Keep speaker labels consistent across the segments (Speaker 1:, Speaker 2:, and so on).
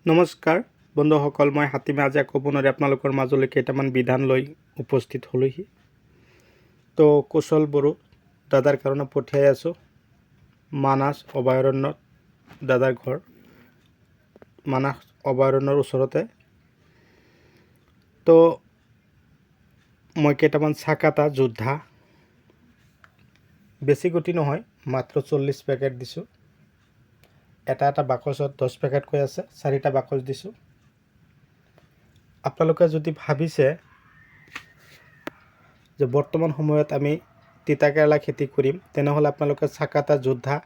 Speaker 1: নমস্কাৰ বন্ধুসকল, মই হাতীমে আজি আকৌ পুনৰ আপোনালোকৰ মাজলৈ কেইটামান বিধান লৈ উপস্থিত হলোহি। তো কুশল বড়ো দাদাৰ কাৰণে পঠিয়াই আছোঁ। মানাস অভয়াৰণ্যত দাদাৰ ঘৰ, মানাস অভয়াৰণ্যৰ ওচৰতে। তো মই কেইটামান চাকাটা যোদ্ধা, বেছি গুটি নহয়, মাত্ৰ 40 পেকেট দিছোঁ। এটা বাকচত 10 পেকেটকৈ আছে, 4টা বাকচ দিছোঁ। আপোনালোকে যদি ভাবিছে যে বৰ্তমান সময়ত আমি তিতাকেৰেলা খেতি কৰিম, তেনেহ'লে আপোনালোকে চাকাটা যোদ্ধা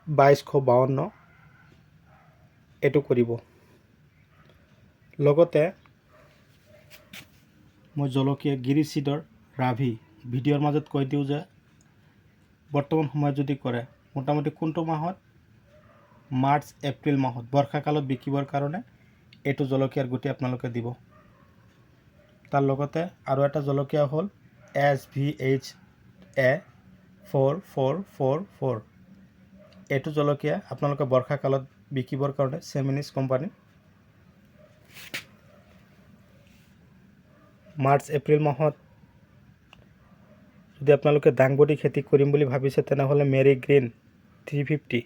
Speaker 1: 2252 এইটো কৰিব। লগতে মই জলকীয়া গিৰিচিডৰ ৰাভি ভিডিঅ'ৰ মাজত কৈ দিওঁ যে বৰ্তমান সময়ত যদি কৰে, মোটামুটি কোনটো মাহত, মাৰ্চ এপ্ৰিল মাহত বৰ্ষাকালত বিকিবৰ কাৰণে এইটো জলকীয়াৰ গুটি আপোনালোকে দিব। তাৰ লগতে আৰু এটা জলকীয়া হ'ল SVHA4444। এইটো জলকীয়া আপোনালোকে বৰ্ষাকালত বিকিবৰ কাৰণে চেমিনিজ কোম্পানী। মাৰ্চ এপ্ৰিল মাহত যদি আপোনালোকে দাংবডি খেতি কৰিম বুলি ভাবিছে, তেনেহ'লে মেৰী গ্ৰীণ 350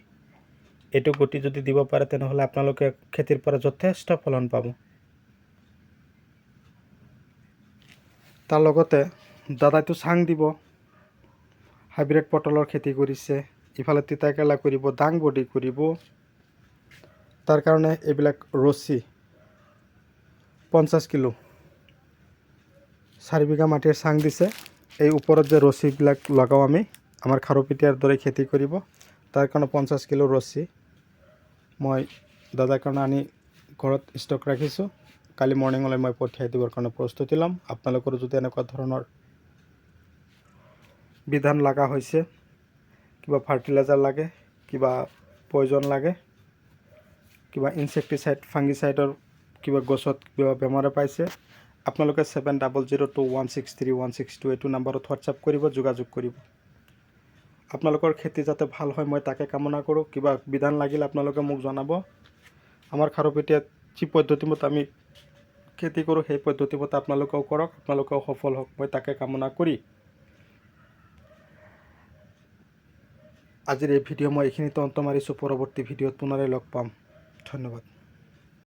Speaker 1: এইটো গুটি যদি দিব পাৰে, তেনেহ'লে আপোনালোকে খেতিৰ পৰা যথেষ্ট ফলন পাব। তাৰ লগতে দাদাইটো চাং দিব, হাইব্ৰিড পটলৰ খেতি কৰিছে, ইফালে তিতাকেৰেলা কৰিব, দাংবডি কৰিব। তাৰ কাৰণে এইবিলাক ৰছী 50 কিলো, 4 বিঘা মাটিৰ চাং দিছে। এই ওপৰত যে ৰছীবিলাক লগাওঁ আমি, আমাৰ খাৰুপেটীয়াৰ দৰে খেতি কৰিব, তাৰ কাৰণে 50 কিলো ৰছী মই দাদাৰ কাৰণে আনি ঘৰত ষ্টক ৰাখিছোঁ। কালি মৰ্ণিঙলৈ মই পঠিয়াই দিবৰ কাৰণে প্ৰস্তুতি ল'ম। আপোনালোকৰো যদি এনেকুৱা ধৰণৰ বিধান লগা হৈছে, কিবা ফাৰ্টিলাইজাৰ লাগে, কিবা পয়জন লাগে, কিবা ইনচেক্টিচাইড ফাংগিচাইডৰ কিবা গছত কিবা বেমাৰে পাইছে, আপোনালোকে 7002163162 এইটো নাম্বাৰত হোৱাটছআপ কৰিব, যোগাযোগ কৰিব। আপোনালোকৰ খেতি যাতে ভাল হয় মই তাকে কামনা কৰোঁ। কিবা বিধান লাগিলে আপোনালোকে মোক জনাব। আমাৰ খাৰুপেটীয়াত যি পদ্ধতিমতে আমি খেতি কৰোঁ, সেই পদ্ধতিমতে আপোনালোকেও কৰক, আপোনালোকেও সফল হওক, মই তাকে কামনা কৰি আজিৰ এই ভিডিঅ' মই এইখিনিতে অন্ত মাৰিছোঁ। পৰৱৰ্তী ভিডিঅ'ত পুনৰাই লগ পাম। ধন্যবাদ।